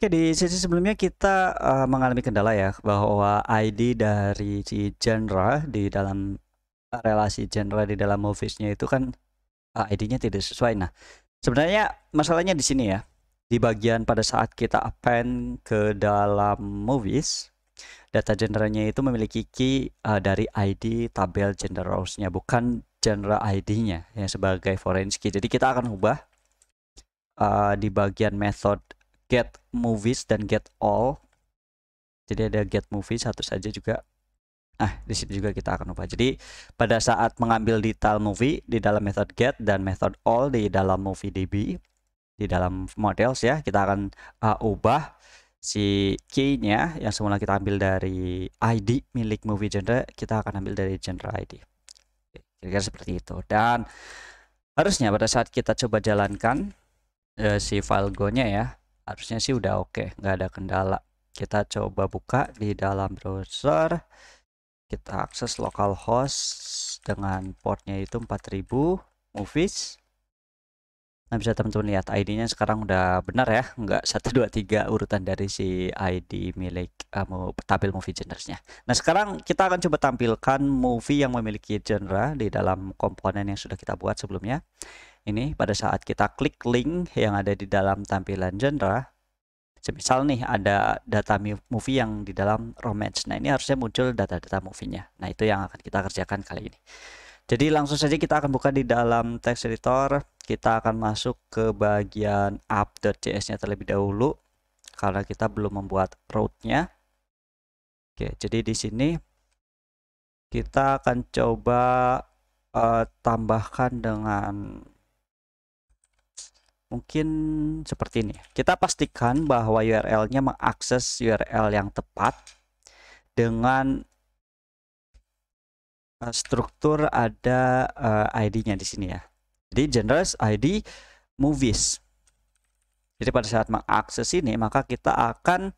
Oke, di sesi sebelumnya kita mengalami kendala ya bahwa ID dari si genre di dalam relasi genre di dalam movies-nya itu kan ID-nya tidak sesuai. Nah, sebenarnya masalahnya di sini ya. Di bagian pada saat kita append ke dalam movies, data genre-nya itu memiliki key dari ID tabel genre rows-nya, bukan genre ID-nya yang sebagai foreign key. Jadi kita akan ubah di bagian method get movies dan get all. Jadi ada get movie satu saja juga. Di sini juga kita akan ubah. Jadi pada saat mengambil detail movie di dalam method get dan method all di dalam movie DB di dalam models ya, kita akan ubah si key-nya yang semula kita ambil dari ID milik movie genre, kita akan ambil dari genre ID. Kira-kira seperti itu. Dan harusnya pada saat kita coba jalankan si file go-nya ya, harusnya sih udah oke, nggak ada kendala. Kita coba buka di dalam browser, kita akses localhost dengan portnya itu 4000 movies. Nah, bisa teman-teman lihat ID-nya sekarang udah benar ya, nggak 123 urutan dari si ID milik tabel movie genresnya. Nah, sekarang kita akan coba tampilkan movie yang memiliki genre di dalam komponen yang sudah kita buat sebelumnya. Ini pada saat kita klik link yang ada di dalam tampilan genre, semisal nih ada data movie yang di dalam romance. Nah, ini harusnya muncul data-data movie-nya. Nah, itu yang akan kita kerjakan kali ini. Jadi langsung saja kita akan buka di dalam text editor. Kita akan masuk ke bagian app.js-nya terlebih dahulu karena kita belum membuat route-nya. Oke, jadi di sini kita akan coba tambahkan dengan mungkin seperti ini. Kita pastikan bahwa URL-nya mengakses URL yang tepat dengan struktur ada ID-nya di sini ya. Jadi genres ID movies. Jadi pada saat mengakses ini maka kita akan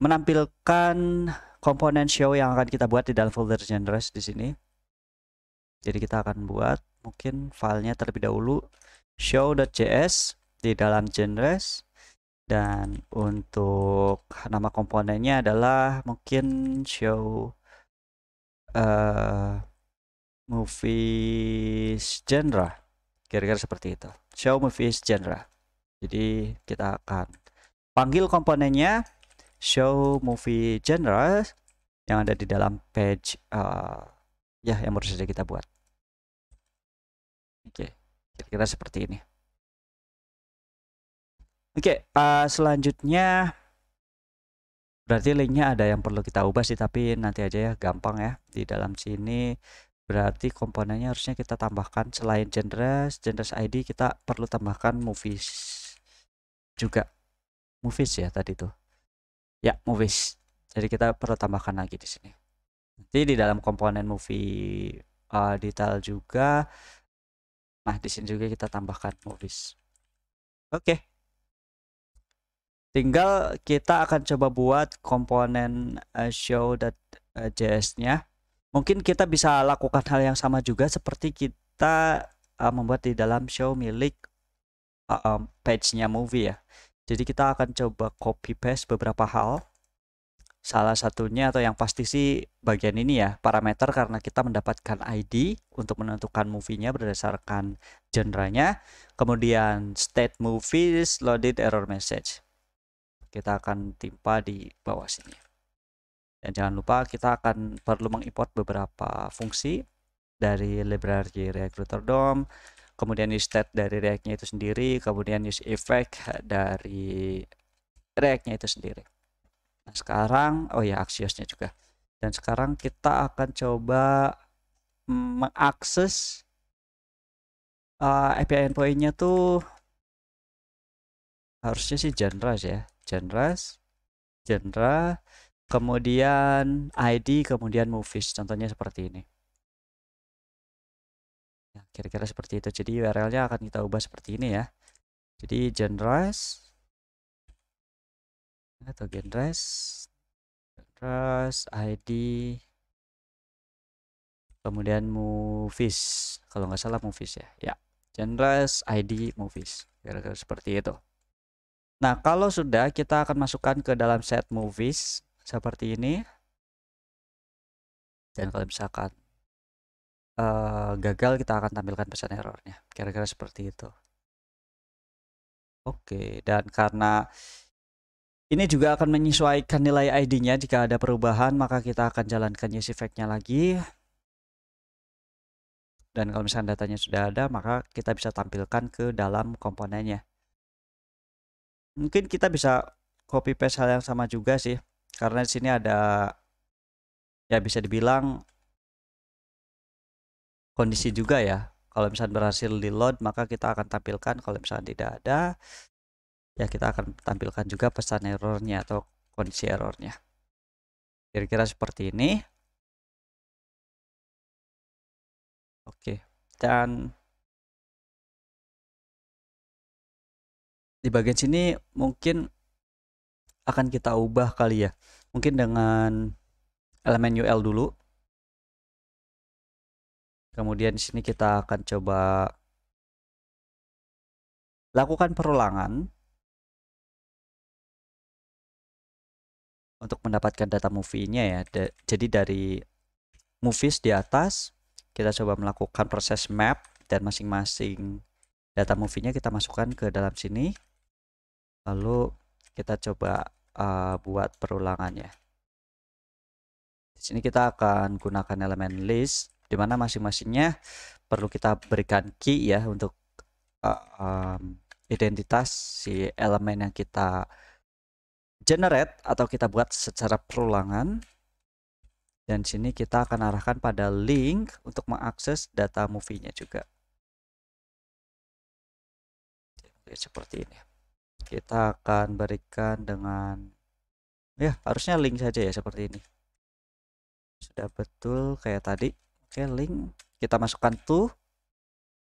menampilkan komponen show yang akan kita buat di dalam folder genres di sini. Jadi kita akan buat mungkin filenya terlebih dahulu show.js di dalam genres, dan untuk nama komponennya adalah mungkin show movies genre, kira-kira seperti itu, show movies genre. Jadi kita akan panggil komponennya show movie genre yang ada di dalam page ya yang baru saja kita buat. Oke, kira-kira seperti ini. Oke, selanjutnya berarti linknya ada yang perlu kita ubah sih, tapi nanti aja ya, gampang ya. Di dalam sini berarti komponennya harusnya kita tambahkan selain genres ID, kita perlu tambahkan movies juga. Movies ya tadi tuh. Ya, movies. Jadi kita perlu tambahkan lagi di sini. Nanti di dalam komponen movie detail juga. Nah, di sini juga kita tambahkan movies. Oke. Tinggal kita akan coba buat komponen show.js-nya. Mungkin kita bisa lakukan hal yang sama juga seperti kita membuat di dalam show milik page-nya movie ya. Jadi kita akan coba copy paste beberapa hal. Salah satunya atau yang pasti sih bagian ini ya, parameter, karena kita mendapatkan ID untuk menentukan movie-nya berdasarkan genre-nya. Kemudian state movies loaded error message. Kita akan timpa di bawah sini. Dan jangan lupa kita akan perlu mengimport beberapa fungsi dari library React Router DOM, kemudian use state dari React-nya itu sendiri, kemudian use effect dari React-nya itu sendiri. Nah, sekarang oh ya, Axios-nya juga. Dan sekarang kita akan coba mengakses API endpoint-nya tuh harusnya sih genres ya. Genres, genre, kemudian ID, kemudian movies. Contohnya seperti ini. Ya, kira-kira seperti itu. Jadi URL-nya akan kita ubah seperti ini ya. Jadi genres atau genres ID, kemudian movies. Kalau nggak salah movies ya. Ya, genres ID movies. Kira-kira seperti itu. Nah, kalau sudah, kita akan masukkan ke dalam set movies seperti ini. Dan kalau misalkan gagal, kita akan tampilkan pesan errornya. Kira-kira seperti itu. Oke, dan karena ini juga akan menyesuaikan nilai ID-nya. Jika ada perubahan, maka kita akan jalankan use effect-nya lagi. Dan kalau misalkan datanya sudah ada, maka kita bisa tampilkan ke dalam komponennya. Mungkin kita bisa copy paste hal yang sama juga sih. Karena di sini ada, ya bisa dibilang kondisi juga ya. Kalau misalkan berhasil di load, maka kita akan tampilkan. Kalau misalkan tidak ada, ya kita akan tampilkan juga pesan errornya atau kondisi errornya. Kira-kira seperti ini. Oke, dan di bagian sini mungkin akan kita ubah kali ya. Mungkin dengan elemen UL dulu. Kemudian di sini kita akan coba lakukan perulangan untuk mendapatkan data movie-nya ya. Jadi dari movies di atas, kita coba melakukan proses map dan masing-masing data movie-nya kita masukkan ke dalam sini. Lalu kita coba buat perulangannya. Di sini kita akan gunakan elemen list, di mana masing-masingnya perlu kita berikan key ya untuk identitas si elemen yang kita generate atau kita buat secara perulangan. Dan sini kita akan arahkan pada link untuk mengakses data movie-nya juga. Seperti ini. Kita akan berikan dengan, ya harusnya link saja ya seperti ini. Sudah betul kayak tadi. Oke, link kita masukkan to,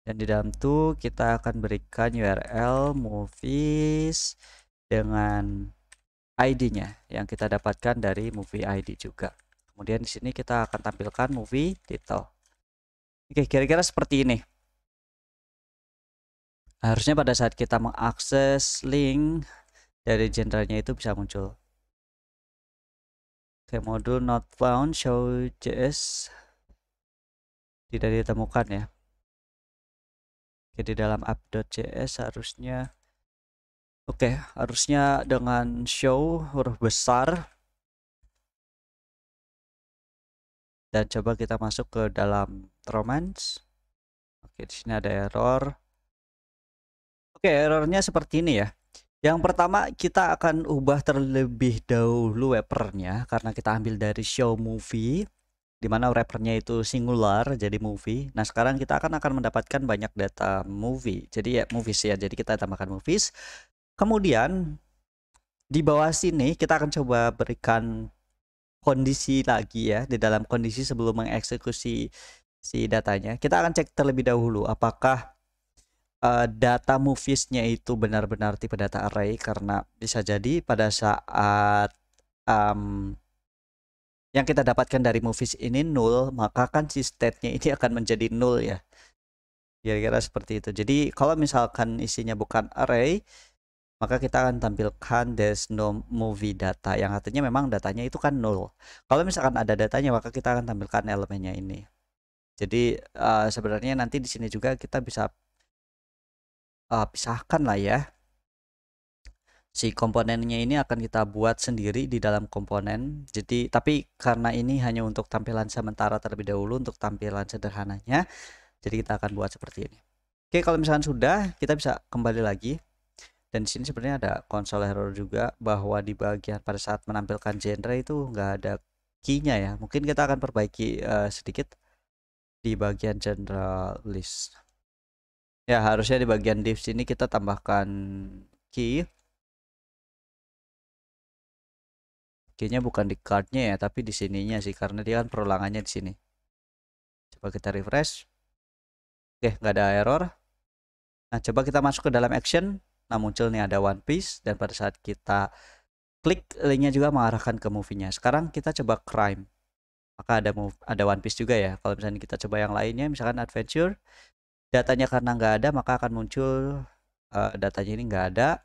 dan di dalam to kita akan berikan URL movies dengan ID-nya yang kita dapatkan dari movie ID juga. Kemudian di sini kita akan tampilkan movie title. Oke, kira-kira seperti ini. Harusnya pada saat kita mengakses link dari genre-nya itu bisa muncul. Oke, modul not found show.js tidak ditemukan ya. Oke, di dalam app.js harusnya, oke, harusnya dengan show huruf besar. Dan coba kita masuk ke dalam romance. Oke, di sini ada error. Oke, errornya seperti ini ya. Yang pertama kita akan ubah terlebih dahulu wrappernya karena kita ambil dari show movie, di mana wrappernya itu singular jadi movie. Nah, sekarang kita akan mendapatkan banyak data movie. Jadi ya movies ya. Jadi kita tambahkan movies. Kemudian di bawah sini kita akan coba berikan kondisi lagi ya. Di dalam kondisi sebelum mengeksekusi si datanya, kita akan cek terlebih dahulu apakah data moviesnya itu benar-benar tipe data array, karena bisa jadi pada saat yang kita dapatkan dari movies ini null, maka kan si state-nya ini akan menjadi null ya. Kira-kira seperti itu. Jadi kalau misalkan isinya bukan array, maka kita akan tampilkan there's no movie data, yang artinya memang datanya itu kan null. Kalau misalkan ada datanya, maka kita akan tampilkan elemennya ini. Jadi sebenarnya nanti di sini juga kita bisa pisahkan lah ya. Si komponennya ini akan kita buat sendiri di dalam komponen. Jadi tapi karena ini hanya untuk tampilan sementara terlebih dahulu, untuk tampilan sederhananya, jadi kita akan buat seperti ini. Oke, kalau misalkan sudah, kita bisa kembali lagi. Dan di sini sebenarnya ada console error juga, bahwa di bagian pada saat menampilkan genre itu nggak ada key-nya ya. Mungkin kita akan perbaiki sedikit di bagian genre list. Ya, harusnya di bagian div sini kita tambahkan key. Kayaknya bukan di cardnya ya, tapi di sininya sih, karena dia kan perulangannya di sini. Coba kita refresh. Oke, nggak ada error. Nah, coba kita masuk ke dalam action. Nah, muncul nih ada One Piece, dan pada saat kita klik linknya juga mengarahkan ke movie-nya. Sekarang kita coba crime, maka ada One Piece juga ya. Kalau misalnya kita coba yang lainnya, misalkan adventure, datanya karena nggak ada, maka akan muncul datanya ini nggak ada.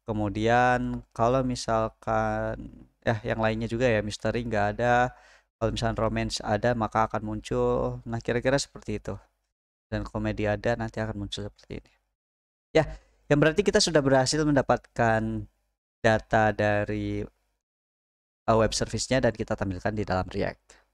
Kemudian kalau misalkan yang lainnya juga ya, misteri nggak ada, kalau misalkan romance ada maka akan muncul. Nah, kira-kira seperti itu. Dan komedi ada nanti akan muncul seperti ini. Ya, yang berarti kita sudah berhasil mendapatkan data dari web service-nya dan kita tampilkan di dalam React.